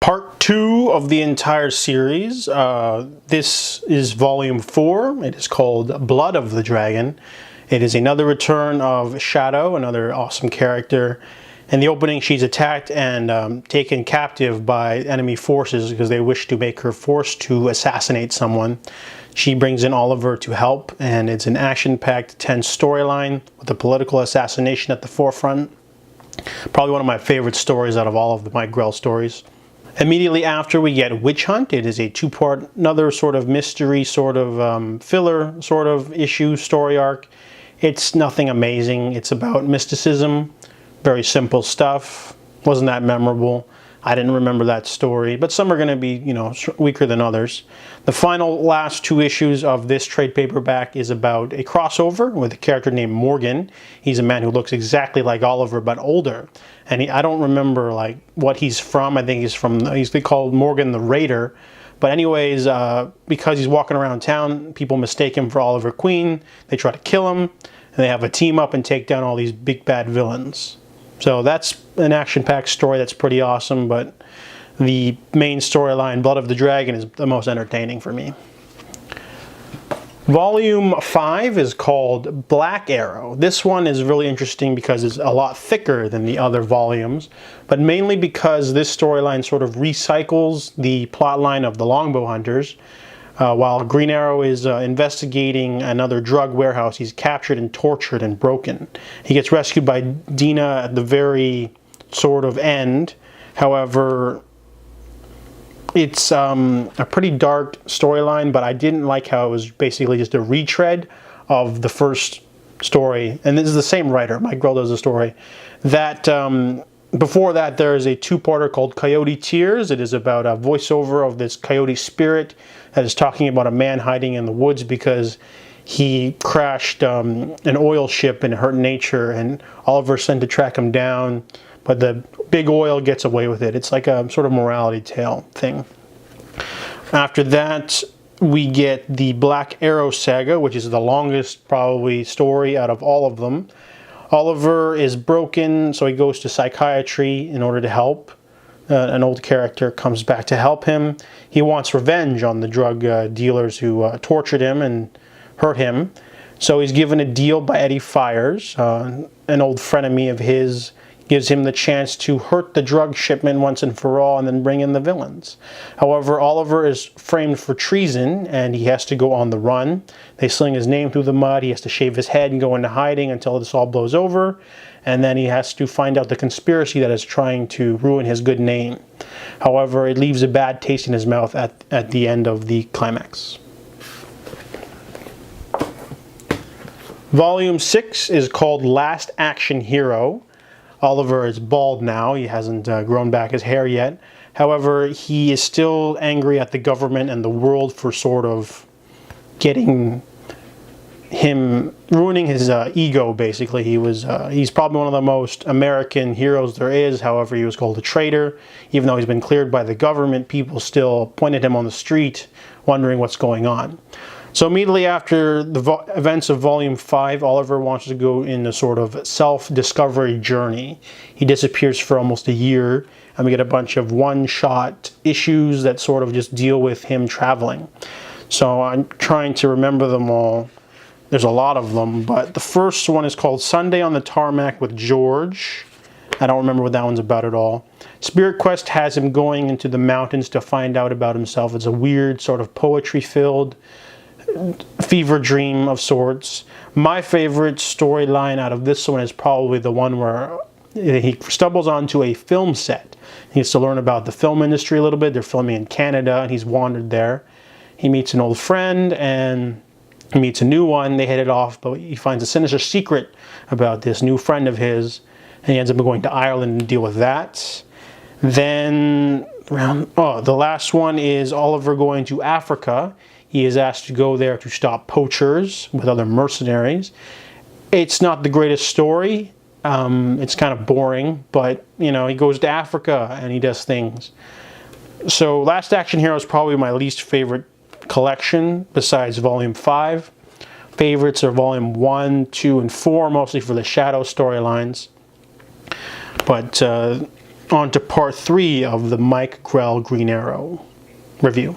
Part 2 of the entire series. This is volume 4. It is called Blood of the Dragon. It is another return of Shado, another awesome character. In the opening, she's attacked and taken captive by enemy forces because they wish to make her forced to assassinate someone. She brings in Oliver to help, and it's an action-packed, tense storyline with a political assassination at the forefront. Probably one of my favorite stories out of all of the Mike Grell stories. Immediately after, we get Witch Hunt. It is a two-part, another sort of mystery, sort of filler, sort of issue, story arc. It's nothing amazing. It's about mysticism, very simple stuff. Wasn't that memorable. I didn't remember that story, but some are going to be, you know, weaker than others. The final last 2 issues of this trade paperback is about a crossover with a character named Morgan. He's a man who looks exactly like Oliver, but older. And I don't remember like what he's from. I think he's called Morgan the Raider. But anyways, because he's walking around town, people mistake him for Oliver Queen. They try to kill him, and they have a team up and take down all these big bad villains. So that's an action-packed story that's pretty awesome, but the main storyline, Blood of the Dragon, is the most entertaining for me. Volume 5 is called Black Arrow. This one is really interesting because it's a lot thicker than the other volumes, but mainly because this storyline sort of recycles the plotline of the Longbow Hunters. While Green Arrow is investigating another drug warehouse, he's captured and tortured and broken. He gets rescued by Dina at the very sort of end. However, it's a pretty dark storyline, but I didn't like how it was basically just a retread of the first story. And this is the same writer, Mike Grell does the story. That before that, there is a 2-parter called Coyote Tears. It is about a voiceover of this coyote spirit that is talking about a man hiding in the woods because he crashed an oil ship in hurt nature, and Oliver's sent to track him down, but the big oil gets away with it. It's like a sort of morality tale thing. After that, we get the Black Arrow saga, which is the longest probably story out of all of them. Oliver is broken, so he goes to psychiatry in order to help. An old character comes back to help him. He wants revenge on the drug dealers who tortured him and hurt him. So he's given a deal by Eddie Fires, an old frenemy of his. Gives him the chance to hurt the drug shipment once and for all and then bring in the villains. However, Oliver is framed for treason and he has to go on the run. They sling his name through the mud. He has to shave his head and go into hiding until this all blows over. And then he has to find out the conspiracy that is trying to ruin his good name. However, it leaves a bad taste in his mouth at the end of the climax. Volume 6 is called Last Action Hero. Oliver is bald now. He hasn't grown back his hair yet. However, he is still angry at the government and the world for sort of getting him, ruining his ego, basically. He's probably one of the most American heroes there is. However, he was called a traitor. Even though he's been cleared by the government, people still point at him on the street, wondering what's going on. So immediately after the events of Volume 5, Oliver wants to go in a sort of self-discovery journey. He disappears for almost a year, and we get a bunch of one-shot issues that sort of just deal with him traveling. So I'm trying to remember them all. There's a lot of them, but the first one is called Sunday on the Tarmac with George. I don't remember what that one's about at all. Spirit Quest has him going into the mountains to find out about himself. It's a weird sort of poetry-filled fever dream of sorts. My favorite storyline out of this one is probably the one where he stumbles onto a film set. He has to learn about the film industry a little bit. They're filming in Canada and he's wandered there. He meets an old friend and he meets a new one. They hit it off, but he finds a sinister secret about this new friend of his, and he ends up going to Ireland to deal with that. Then the last one is Oliver going to Africa. He is asked to go there to stop poachers with other mercenaries. It's not the greatest story. It's kind of boring, but you know, he goes to Africa and he does things. So Last Action Hero is probably my least favorite collection besides Volume 5. Favorites are Volume 1, 2, and 4, mostly for the Shado storylines. But on to part 3 of the Mike Grell Green Arrow review.